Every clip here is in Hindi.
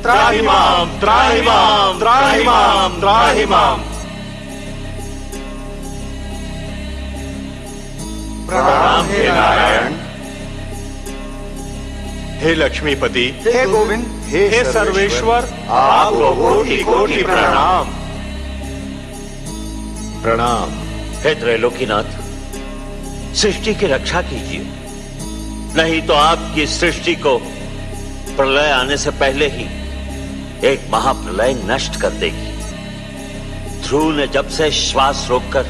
त्राहिमाम त्राहिमाम त्राहिमाम त्राहिमाम। प्रणाम हे नारायण, हे लक्ष्मीपति, हे गोविंद, हे सर्वेश्वर, आपको कोटि कोटि प्रणाम। प्रणाम। हे त्रैलोकीनाथ, सृष्टि की रक्षा कीजिए, नहीं तो आपकी सृष्टि को प्रलय आने से पहले ही एक महाप्रलय नष्ट कर देगी। ध्रुव ने जब से श्वास रोककर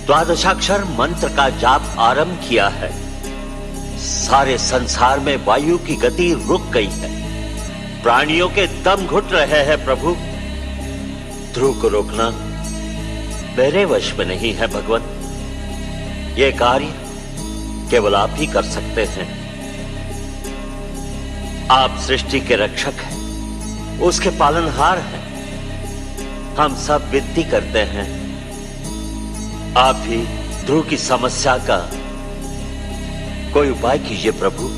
द्वादशाक्षर मंत्र का जाप आरंभ किया है, सारे संसार में वायु की गति रुक गई है, प्राणियों के दम घुट रहे हैं। प्रभु, ध्रुव को रोकना मेरे वश में नहीं है भगवान। ये कार्य केवल आप ही कर सकते हैं। आप सृष्टि के रक्षक हैं, उसके पालनहार हैं। हम सब विनती करते हैं, आप ही ध्रुव की समस्या का कोई उपाय कीजिए प्रभु।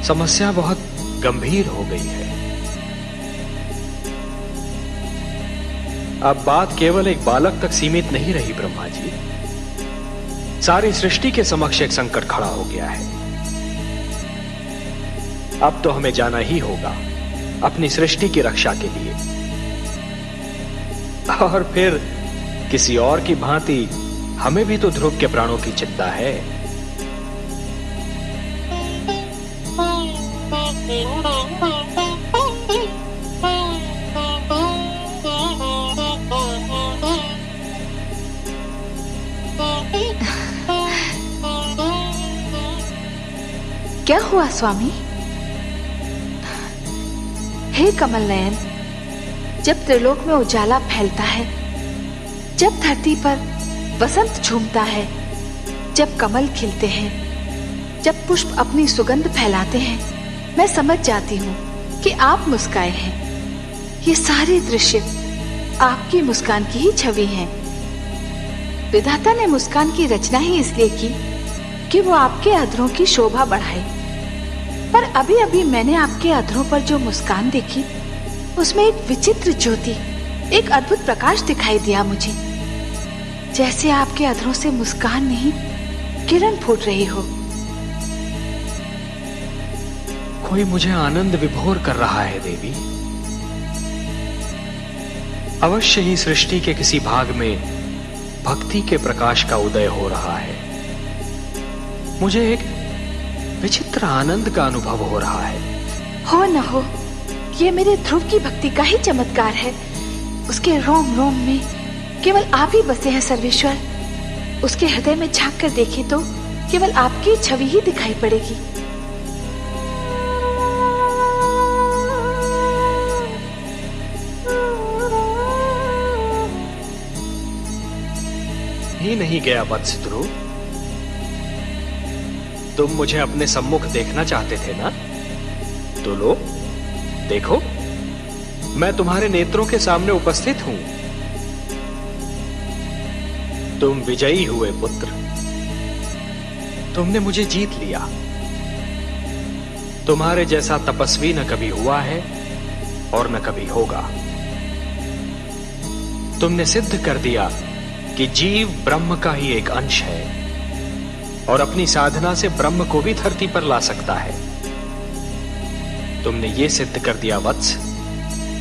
समस्या बहुत गंभीर हो गई है। अब बात केवल एक बालक तक सीमित नहीं रही ब्रह्मा जी, सारी सृष्टि के समक्ष एक संकट खड़ा हो गया है। अब तो हमें जाना ही होगा अपनी सृष्टि की रक्षा के लिए, और फिर किसी और की भांति हमें भी तो ध्रुव के प्राणों की चिंता है। क्या हुआ स्वामी? हे कमल नयन, जब त्रिलोक में उजाला फैलता है, जब धरती पर वसंत झूमता है, जब कमल खिलते हैं, जब पुष्प अपनी सुगंध फैलाते हैं, मैं समझ जाती हूँ कि आप मुस्काए हैं। ये सारे दृश्य आपकी मुस्कान की ही छवि हैं। विधाता ने मुस्कान की रचना ही इसलिए की कि वो आपके अधरों की शोभा बढ़ाए। पर अभी अभी मैंने आपके अधरों पर जो मुस्कान देखी, उसमें एक विचित्र ज्योति, एक अद्भुत प्रकाश दिखाई दिया मुझे, जैसे आपके अधरों से मुस्कान नहीं, किरण फूट रही हो। कोई मुझे आनंद विभोर कर रहा है देवी। अवश्य ही सृष्टि के किसी भाग में भक्ति के प्रकाश का उदय हो रहा है। मुझे एक विचित्र आनंद का अनुभव हो रहा है। हो न हो, ये मेरे ध्रुव की भक्ति का ही चमत्कार है। उसके रोम रोम में केवल आप ही बसे हैं सर्वेश्वर। उसके हृदय में झांक कर देखें तो केवल आपकी छवि ही दिखाई पड़ेगी। ही नहीं गया वत्स ध्रुव, तुम मुझे अपने सम्मुख देखना चाहते थे ना? तो लो, देखो, मैं तुम्हारे नेत्रों के सामने उपस्थित हूं। तुम विजयी हुए पुत्र, तुमने मुझे जीत लिया। तुम्हारे जैसा तपस्वी न कभी हुआ है और न कभी होगा। तुमने सिद्ध कर दिया कि जीव ब्रह्म का ही एक अंश है और अपनी साधना से ब्रह्म को भी धरती पर ला सकता है। तुमने ये सिद्ध कर दिया वत्स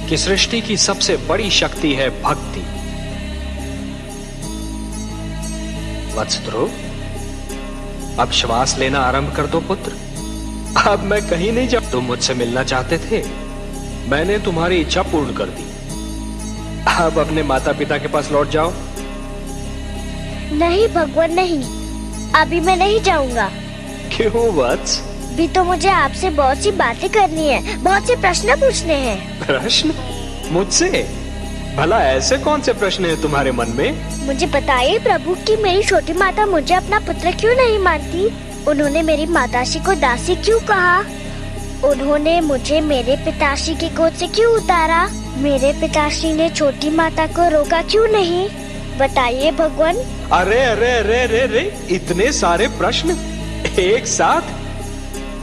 कि सृष्टि की सबसे बड़ी शक्ति है भक्ति। वत्स ध्रुव, अब श्वास लेना आरंभ कर दो पुत्र। अब मैं कहीं नहीं जाऊं। तुम मुझसे मिलना चाहते थे, मैंने तुम्हारी इच्छा पूर्ण कर दी। अब अपने माता पिता के पास लौट जाओ। नहीं भगवान, नहीं, अभी मैं नहीं जाऊंगा। क्यों वत्स? भी तो मुझे आपसे बहुत सी बातें करनी है, बहुत से प्रश्न पूछने हैं। प्रश्न? मुझसे? भला ऐसे कौन से प्रश्न हैं तुम्हारे मन में? मुझे बताइए प्रभु कि मेरी छोटी माता मुझे अपना पुत्र क्यों नहीं मानती? उन्होंने मेरी माताश्री को दासी क्यों कहा? उन्होंने मुझे मेरे पिताश्री की गोद से क्यों उतारा? मेरे पिताश्री ने छोटी माता को रोका क्यों नहीं? बताइए भगवान। अरे अरे अरे अरे अरे, इतने सारे प्रश्न एक साथ?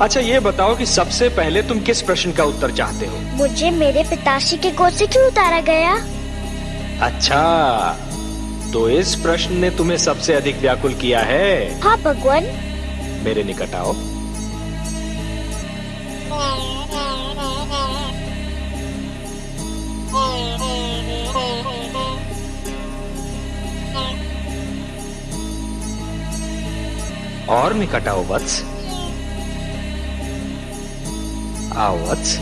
अच्छा ये बताओ कि सबसे पहले तुम किस प्रश्न का उत्तर चाहते हो? मुझे मेरे पिताश्री की गोद से क्यों उतारा गया? अच्छा, तो इस प्रश्न ने तुम्हें सबसे अधिक व्याकुल किया है? हाँ भगवान। मेरे निकट आओ। और निकट आओ वत्स। आओ वत्स।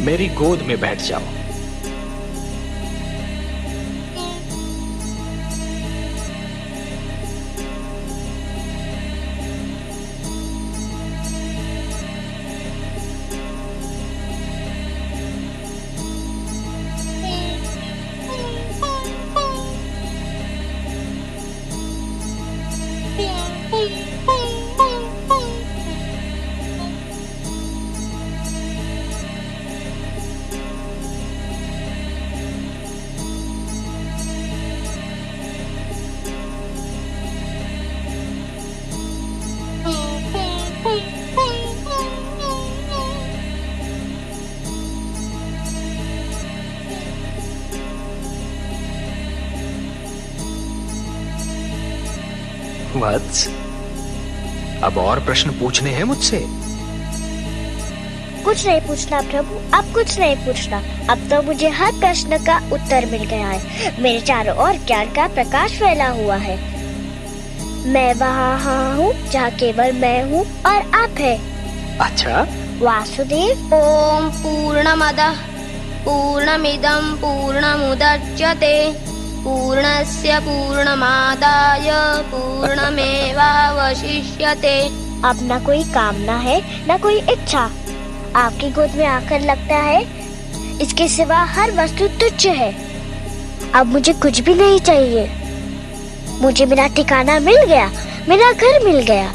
मेरी गोद में बैठ जाओ। वत्स, अब और प्रश्न पूछने हैं मुझसे? कुछ नहीं पूछना प्रभु, अब कुछ नहीं पूछना। अब तो मुझे हर प्रश्न का उत्तर मिल गया है। मेरे चारों ओर ज्ञान का प्रकाश फैला हुआ है। मैं वहाँ हूँ जहाँ केवल मैं हूँ और आप है। अच्छा, वासुदेव। ओम पूर्णमदः पूर्णमिदं पूर्णमुदच्यते पूर्णस्य पूर्णमादाय पूर्णमेवावशिष्यते। अब न कोई कामना है न कोई इच्छा। आपकी गोद में आकर लगता है इसके सिवा हर वस्तु तुच्छ है। अब मुझे कुछ भी नहीं चाहिए। मुझे मेरा ठिकाना मिल गया, मेरा घर मिल गया।